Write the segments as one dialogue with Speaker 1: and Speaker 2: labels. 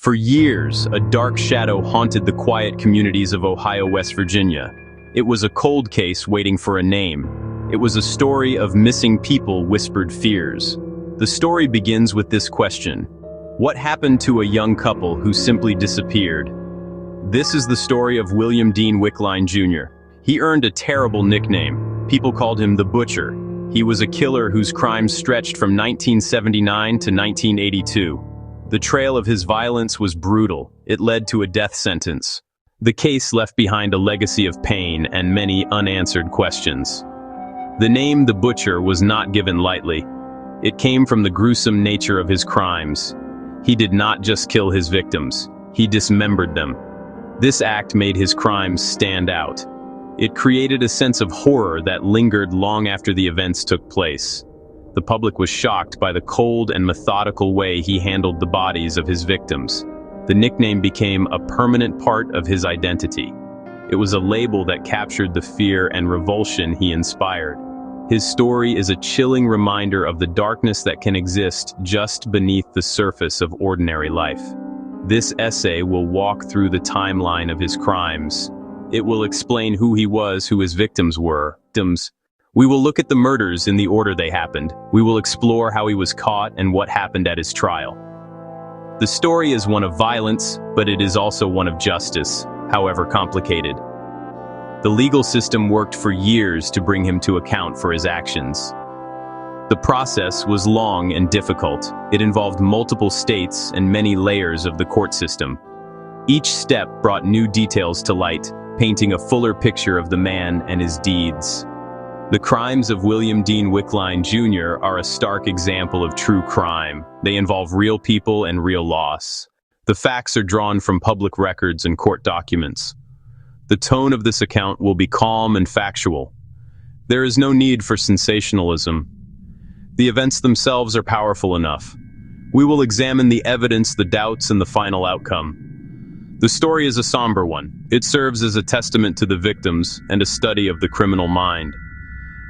Speaker 1: For years, a dark shadow haunted the quiet communities of Ohio, West Virginia. It was a cold case waiting for a name. It was a story of missing people, whispered fears. The story begins with this question: what happened to a young couple who simply disappeared? This is the story of William Dean Wickline Jr. He earned a terrible nickname. People called him the Butcher. He was a killer whose crimes stretched from 1979 to 1982. The trail of his violence was brutal. It led to a death sentence. The case left behind a legacy of pain and many unanswered questions. The name The Butcher was not given lightly. It came from the gruesome nature of his crimes. He did not just kill his victims, he dismembered them. This act made his crimes stand out. It created a sense of horror that lingered long after the events took place. The public was shocked by the cold and methodical way he handled the bodies of his victims. The nickname became a permanent part of his identity. It was a label that captured the fear and revulsion he inspired. His story is a chilling reminder of the darkness that can exist just beneath the surface of ordinary life. This essay will walk through the timeline of his crimes. It will explain who he was, who his victims were. We will look at the murders in the order they happened. We will explore how he was caught and what happened at his trial. The story is one of violence, but it is also one of justice, however complicated. The legal system worked for years to bring him to account for his actions. The process was long and difficult. It involved multiple states and many layers of the court system. Each step brought new details to light, painting a fuller picture of the man and his deeds. The crimes of William Dean Wickline Jr. are a stark example of true crime. They involve real people and real loss. The facts are drawn from public records and court documents. The tone of this account will be calm and factual. There is no need for sensationalism. The events themselves are powerful enough. We will examine the evidence, the doubts, and the final outcome. The story is a somber one. It serves as a testament to the victims and a study of the criminal mind.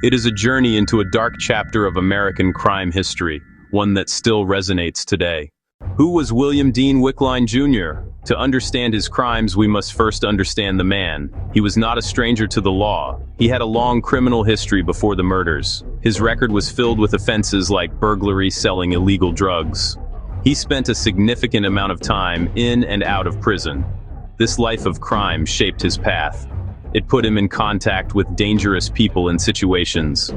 Speaker 1: It is a journey into a dark chapter of American crime history, one that still resonates today. Who was William Dean Wickline Jr.? To understand his crimes, we must first understand the man. He was not a stranger to the law. He had a long criminal history before the murders. His record was filled with offenses like burglary, selling illegal drugs. He spent a significant amount of time in and out of prison. This life of crime shaped his path. It put him in contact with dangerous people and situations.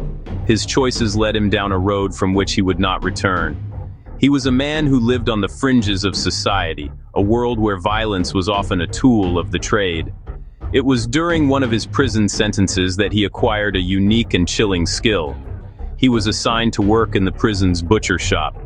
Speaker 1: His choices led him down a road from which he would not return. He was a man who lived on the fringes of society, a world where violence was often a tool of the trade. It was during one of his prison sentences that he acquired a unique and chilling skill. He was assigned to work in the prison's butcher shop.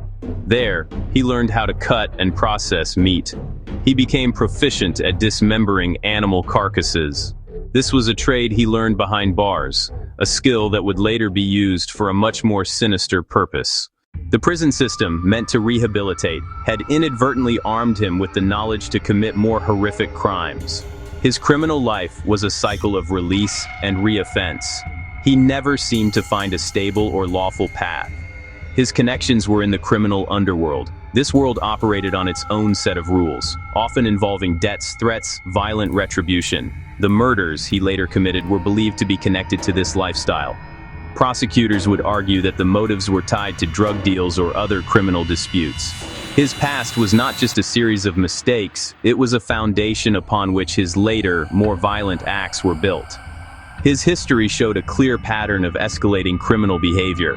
Speaker 1: There, he learned how to cut and process meat. He became proficient at dismembering animal carcasses. This was a trade he learned behind bars, a skill that would later be used for a much more sinister purpose. The prison system, meant to rehabilitate, had inadvertently armed him with the knowledge to commit more horrific crimes. His criminal life was a cycle of release and reoffense. He never seemed to find a stable or lawful path. His connections were in the criminal underworld. This world operated on its own set of rules, often involving debts, threats, violent retribution. The murders he later committed were believed to be connected to this lifestyle. Prosecutors would argue that the motives were tied to drug deals or other criminal disputes. His past was not just a series of mistakes, it was a foundation upon which his later, more violent acts were built. His history showed a clear pattern of escalating criminal behavior.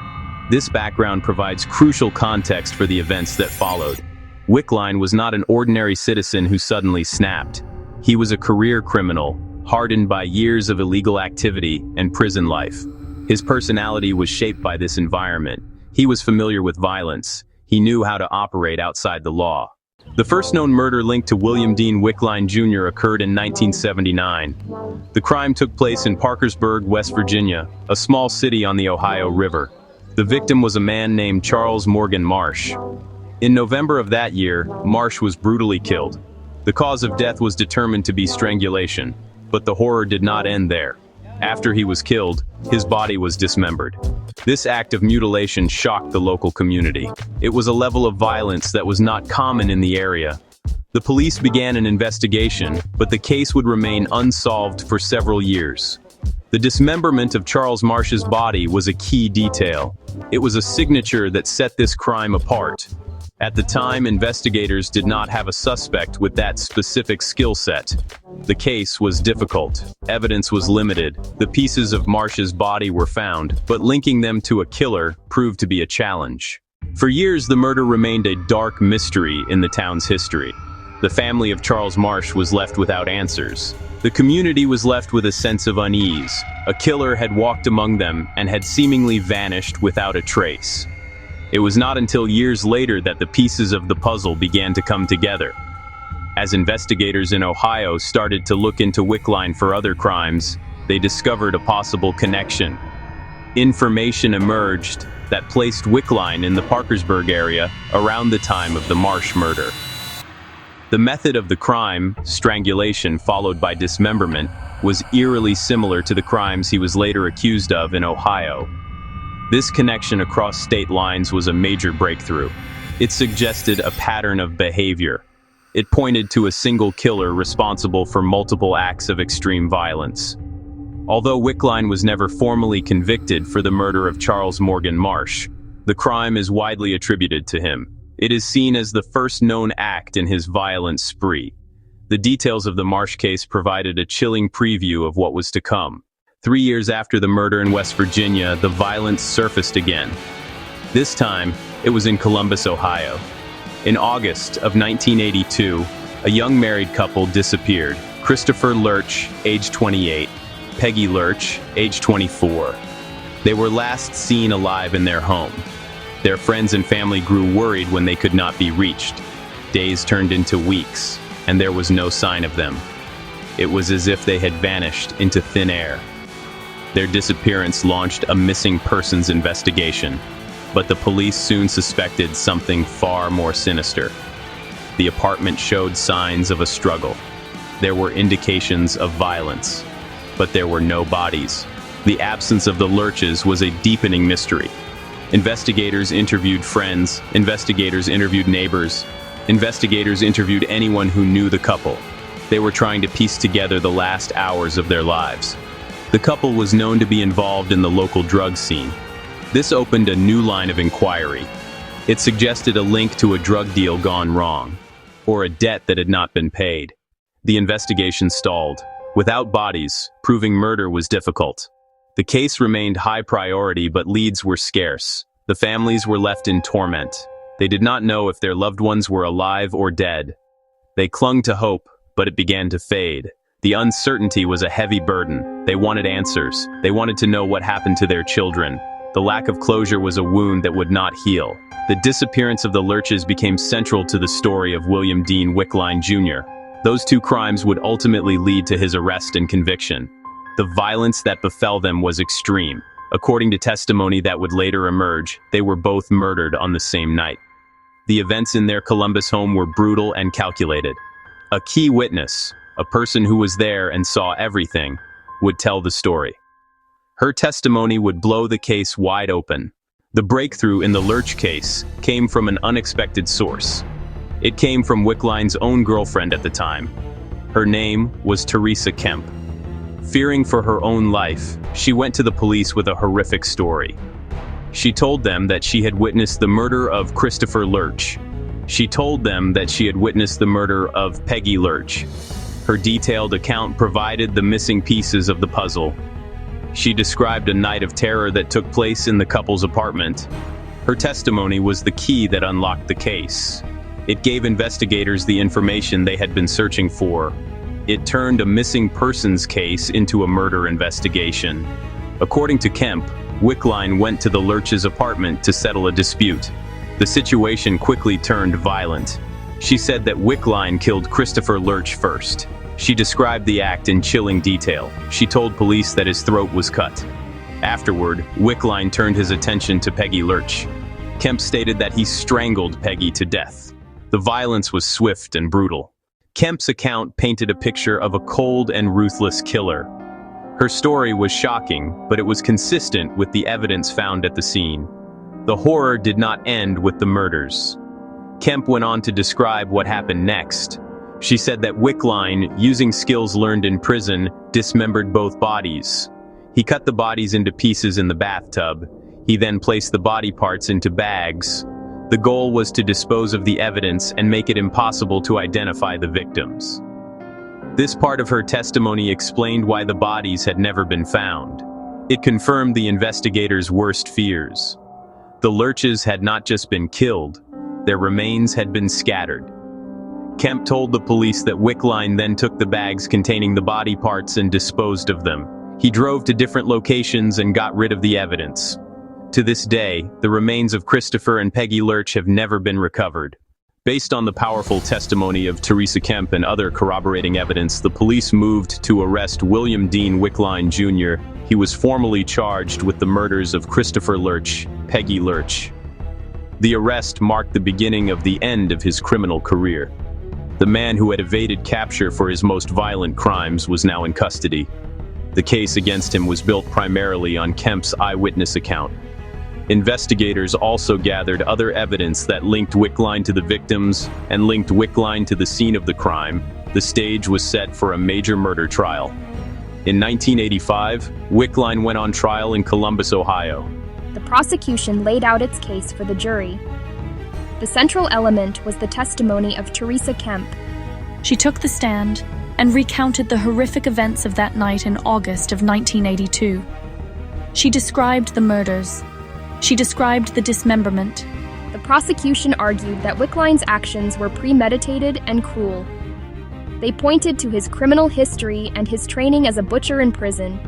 Speaker 1: This background provides crucial context for the events that followed. Wickline was not an ordinary citizen who suddenly snapped. He was a career criminal, hardened by years of illegal activity and prison life. His personality was shaped by this environment. He was familiar with violence. He knew how to operate outside the law. The first known murder linked to William Dean Wickline Jr. occurred in 1979. The crime took place in Parkersburg, West Virginia, a small city on the Ohio River. The victim was a man named Charles Morgan Marsh. In November of that year, Marsh was brutally killed. The cause of death was determined to be strangulation, but the horror did not end there. After he was killed, his body was dismembered. This act of mutilation shocked the local community. It was a level of violence that was not common in the area. The police began an investigation, but the case would remain unsolved for several years. The dismemberment of Charles Marsh's body was a key detail. It was a signature that set this crime apart. At the time, investigators did not have a suspect with that specific skill set. The case was difficult. Evidence was limited. The pieces of Marsh's body were found, but linking them to a killer proved to be a challenge. For years, the murder remained a dark mystery in the town's history. The family of Charles Marsh was left without answers. The community was left with a sense of unease. A killer had walked among them and had seemingly vanished without a trace. It was not until years later that the pieces of the puzzle began to come together. As investigators in Ohio started to look into Wickline for other crimes, they discovered a possible connection. Information emerged that placed Wickline in the Parkersburg area around the time of the Marsh murder. The method of the crime, strangulation followed by dismemberment, was eerily similar to the crimes he was later accused of in Ohio. This connection across state lines was a major breakthrough. It suggested a pattern of behavior. It pointed to a single killer responsible for multiple acts of extreme violence. Although Wickline was never formally convicted for the murder of Charles Morgan Marsh, the crime is widely attributed to him. It is seen as the first known act in his violent spree. The details of the Marsh case provided a chilling preview of what was to come. 3 years after the murder in West Virginia, the violence surfaced again. This time, it was in Columbus, Ohio. In August of 1982, a young married couple disappeared. Christopher Lurch, age 28, Peggy Lurch, age 24. They were last seen alive in their home. Their friends and family grew worried when they could not be reached. Days turned into weeks, and there was no sign of them. It was as if they had vanished into thin air. Their disappearance launched a missing persons investigation, but the police soon suspected something far more sinister. The apartment showed signs of a struggle. There were indications of violence, but there were no bodies. The absence of the Lurches was a deepening mystery. Investigators interviewed friends, investigators interviewed neighbors, investigators interviewed anyone who knew the couple. They were trying to piece together the last hours of their lives. The couple was known to be involved in the local drug scene. This opened a new line of inquiry. It suggested a link to a drug deal gone wrong, or a debt that had not been paid. The investigation stalled. Without bodies, proving murder was difficult. The case remained high priority, but leads were scarce. The families were left in torment. They did not know if their loved ones were alive or dead. They clung to hope, but it began to fade. The uncertainty was a heavy burden. They wanted answers. They wanted to know what happened to their children. The lack of closure was a wound that would not heal. The disappearance of the Lurches became central to the story of William Dean Wickline Jr. Those two crimes would ultimately lead to his arrest and conviction. The violence that befell them was extreme. According to testimony that would later emerge, they were both murdered on the same night. The events in their Columbus home were brutal and calculated. A key witness, a person who was there and saw everything, would tell the story. Her testimony would blow the case wide open. The breakthrough in the Lurch case came from an unexpected source. It came from Wickline's own girlfriend at the time. Her name was Teresa Kemp. Fearing for her own life, she went to the police with a horrific story. She told them that she had witnessed the murder of Christopher Lurch. She told them that she had witnessed the murder of Peggy Lurch. Her detailed account provided the missing pieces of the puzzle. She described a night of terror that took place in the couple's apartment. Her testimony was the key that unlocked the case. It gave investigators the information they had been searching for. It turned a missing persons case into a murder investigation. According to Kemp, Wickline went to the Lurch's apartment to settle a dispute. The situation quickly turned violent. She said that Wickline killed Christopher Lurch first. She described the act in chilling detail. She told police that his throat was cut. Afterward, Wickline turned his attention to Peggy Lurch. Kemp stated that he strangled Peggy to death. The violence was swift and brutal. Kemp's account painted a picture of a cold and ruthless killer. Her story was shocking, but it was consistent with the evidence found at the scene. The horror did not end with the murders. Kemp went on to describe what happened next. She said that Wickline, using skills learned in prison, dismembered both bodies. He cut the bodies into pieces in the bathtub. He then placed the body parts into bags. The goal was to dispose of the evidence and make it impossible to identify the victims. This part of her testimony explained why the bodies had never been found. It confirmed the investigators' worst fears. The Lurches had not just been killed, their remains had been scattered. Kemp told the police that Wickline then took the bags containing the body parts and disposed of them. He drove to different locations and got rid of the evidence. To this day, the remains of Christopher and Peggy Lurch have never been recovered. Based on the powerful testimony of Teresa Kemp and other corroborating evidence, the police moved to arrest William Dean Wickline Jr. He was formally charged with the murders of Christopher Lurch, Peggy Lurch. The arrest marked the beginning of the end of his criminal career. The man who had evaded capture for his most violent crimes was now in custody. The case against him was built primarily on Kemp's eyewitness account. Investigators also gathered other evidence that linked Wickline to the victims and linked Wickline to the scene of the crime. The stage was set for a major murder trial. In 1985, Wickline went on trial in Columbus, Ohio.
Speaker 2: The prosecution laid out its case for the jury. The central element was the testimony of Teresa Kemp.
Speaker 3: She took the stand and recounted the horrific events of that night in August of 1982. She described the murders. She described the dismemberment.
Speaker 2: The prosecution argued that Wickline's actions were premeditated and cruel. They pointed to his criminal history and his training as a butcher in prison.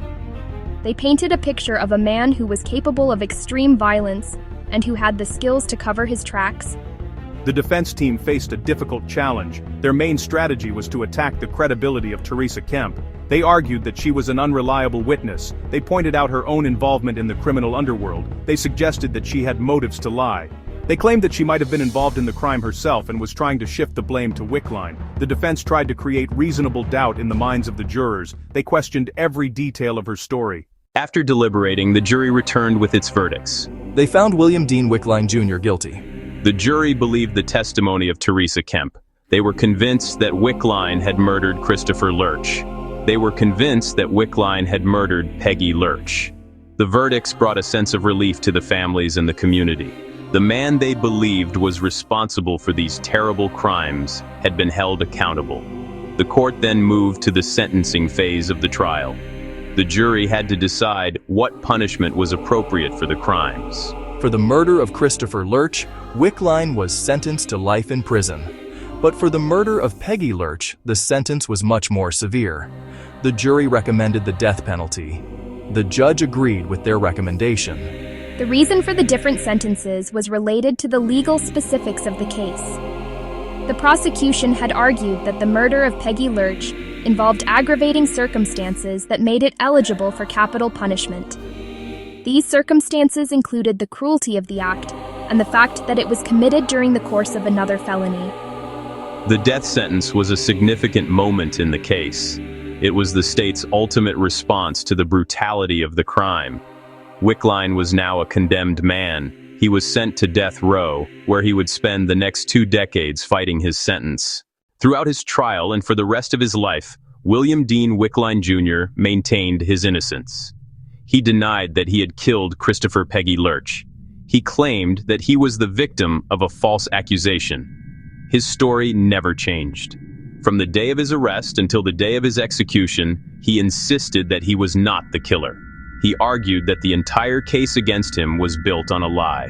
Speaker 2: They painted a picture of a man who was capable of extreme violence and who had the skills to cover his tracks.
Speaker 4: The defense team faced a difficult challenge. Their main strategy was to attack the credibility of Teresa Kemp. They argued that she was an unreliable witness. They pointed out her own involvement in the criminal underworld. They suggested that she had motives to lie. They claimed that she might have been involved in the crime herself and was trying to shift the blame to Wickline. The defense tried to create reasonable doubt in the minds of the jurors. They questioned every detail of her story.
Speaker 1: After deliberating, the jury returned with its verdicts.
Speaker 5: They found William Dean Wickline Jr. guilty.
Speaker 1: The jury believed the testimony of Teresa Kemp. They were convinced that Wickline had murdered Christopher Lurch. They were convinced that Wickline had murdered Peggy Lurch. The verdicts brought a sense of relief to the families and the community. The man they believed was responsible for these terrible crimes had been held accountable. The court then moved to the sentencing phase of the trial. The jury had to decide what punishment was appropriate for the crimes.
Speaker 5: For the murder of Christopher Lurch, Wickline was sentenced to life in prison. But for the murder of Peggy Lurch, the sentence was much more severe. The jury recommended the death penalty. The judge agreed with their recommendation.
Speaker 2: The reason for the different sentences was related to the legal specifics of the case. The prosecution had argued that the murder of Peggy Lurch involved aggravating circumstances that made it eligible for capital punishment. These circumstances included the cruelty of the act and the fact that it was committed during the course of another felony.
Speaker 1: The death sentence was a significant moment in the case. It was the state's ultimate response to the brutality of the crime. Wickline was now a condemned man. He was sent to death row, where he would spend the next 2 decades fighting his sentence. Throughout his trial and for the rest of his life, William Dean Wickline Jr. maintained his innocence. He denied that he had killed Christopher Peggy Lurch. He claimed that he was the victim of a false accusation. His story never changed. From the day of his arrest until the day of his execution, he insisted that he was not the killer. He argued that the entire case against him was built on a lie.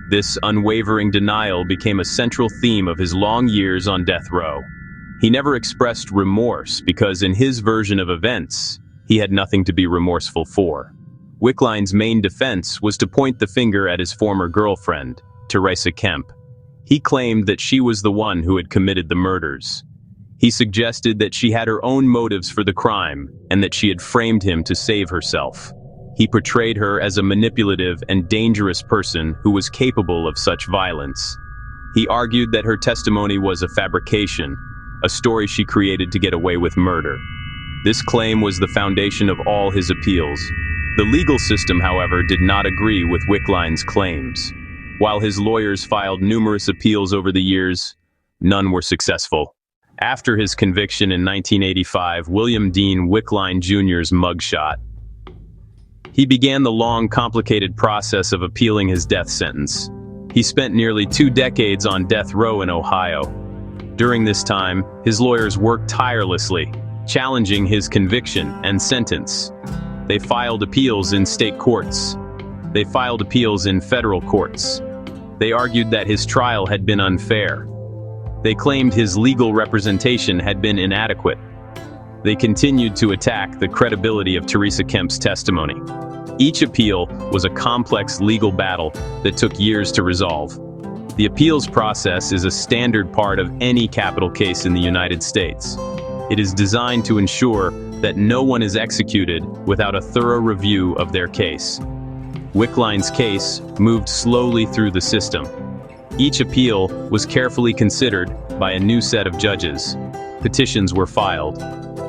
Speaker 1: This unwavering denial became a central theme of his long years on death row. He never expressed remorse because in his version of events, he had nothing to be remorseful for. Wickline's main defense was to point the finger at his former girlfriend, Teresa Kemp. He claimed that she was the one who had committed the murders. He suggested that she had her own motives for the crime and that she had framed him to save herself. He portrayed her as a manipulative and dangerous person who was capable of such violence. He argued that her testimony was a fabrication, a story she created to get away with murder. This claim was the foundation of all his appeals. The legal system, however, did not agree with Wickline's claims. While his lawyers filed numerous appeals over the years, none were successful. After his conviction in 1985, William Dean Wickline Jr.'s mugshot, he began the long, complicated process of appealing his death sentence. He spent nearly 2 decades on death row in Ohio. During this time, his lawyers worked tirelessly, challenging his conviction and sentence. They filed appeals in state courts. They filed appeals in federal courts. They argued that his trial had been unfair. They claimed his legal representation had been inadequate. They continued to attack the credibility of Teresa Kemp's testimony. Each appeal was a complex legal battle that took years to resolve. The appeals process is a standard part of any capital case in the United States. It is designed to ensure that no one is executed without a thorough review of their case. Wickline's case moved slowly through the system. Each appeal was carefully considered by a new set of judges. Petitions were filed.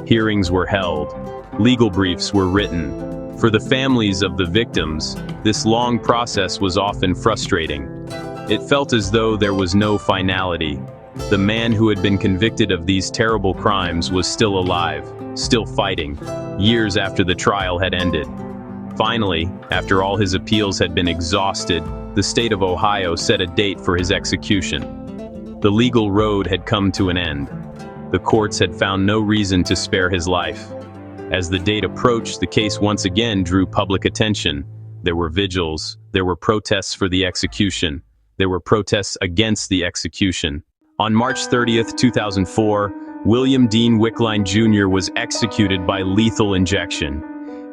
Speaker 1: Hearings were held. Legal briefs were written. For the families of the victims, this long process was often frustrating. It felt as though there was no finality. The man who had been convicted of these terrible crimes was still alive, still fighting, years after the trial had ended. Finally, after all his appeals had been exhausted, the state of Ohio set a date for his execution. The legal road had come to an end. The courts had found no reason to spare his life. As the date approached, the case once again drew public attention. There were vigils, there were protests for the execution, there were protests against the execution. On March 30th, 2004, William Dean Wickline Jr. was executed by lethal injection.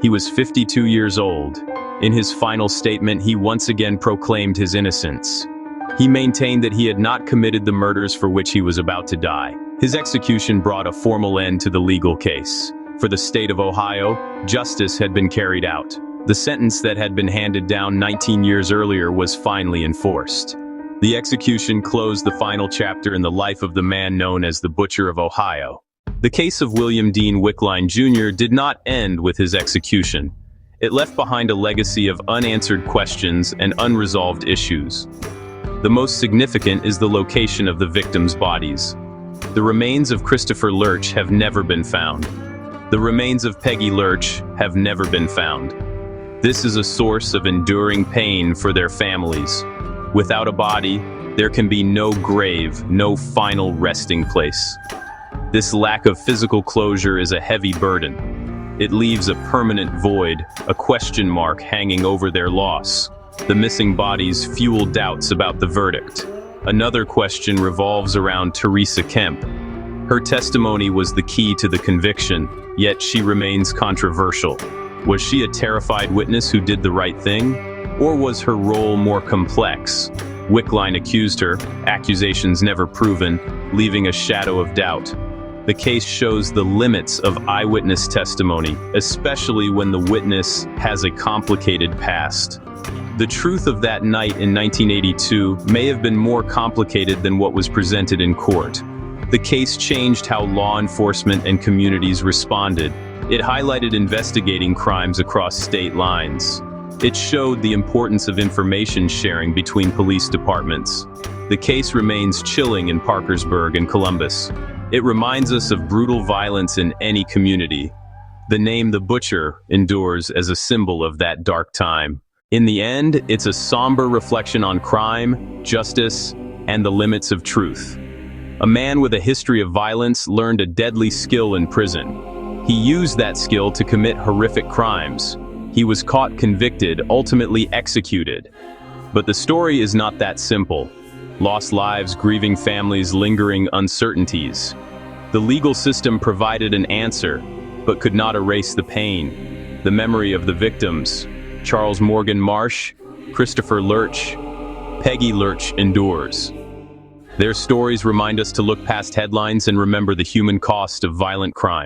Speaker 1: He was 52 years old. In his final statement, he once again proclaimed his innocence. He maintained that he had not committed the murders for which he was about to die. His execution brought a formal end to the legal case. For the state of Ohio, justice had been carried out. The sentence that had been handed down 19 years earlier was finally enforced. The execution closed the final chapter in the life of the man known as the Butcher of Ohio. The case of William Dean Wickline Jr. did not end with his execution. It left behind a legacy of unanswered questions and unresolved issues. The most significant is the location of the victims' bodies. The remains of Christopher Lurch have never been found. The remains of Peggy Lurch have never been found. This is a source of enduring pain for their families. Without a body, there can be no grave, no final resting place. This lack of physical closure is a heavy burden. It leaves a permanent void, a question mark hanging over their loss. The missing bodies fuel doubts about the verdict. Another question revolves around Teresa Kemp. Her testimony was the key to the conviction, yet she remains controversial. Was she a terrified witness who did the right thing? Or was her role more complex? Wickline accused her, accusations never proven, leaving a shadow of doubt. The case shows the limits of eyewitness testimony, especially when the witness has a complicated past. The truth of that night in 1982 may have been more complicated than what was presented in court. The case changed how law enforcement and communities responded. It highlighted investigating crimes across state lines. It showed the importance of information sharing between police departments. The case remains chilling in Parkersburg and Columbus. It reminds us of brutal violence in any community. The name The Butcher endures as a symbol of that dark time. In the end, it's a somber reflection on crime, justice, and the limits of truth. A man with a history of violence learned a deadly skill in prison. He used that skill to commit horrific crimes. He was caught, convicted, ultimately executed. But the story is not that simple. Lost lives, grieving families, lingering uncertainties. The legal system provided an answer, but could not erase the pain. The memory of the victims, Charles Morgan Marsh, Christopher Lurch, Peggy Lurch, endures. Their stories remind us to look past headlines and remember the human cost of violent crime.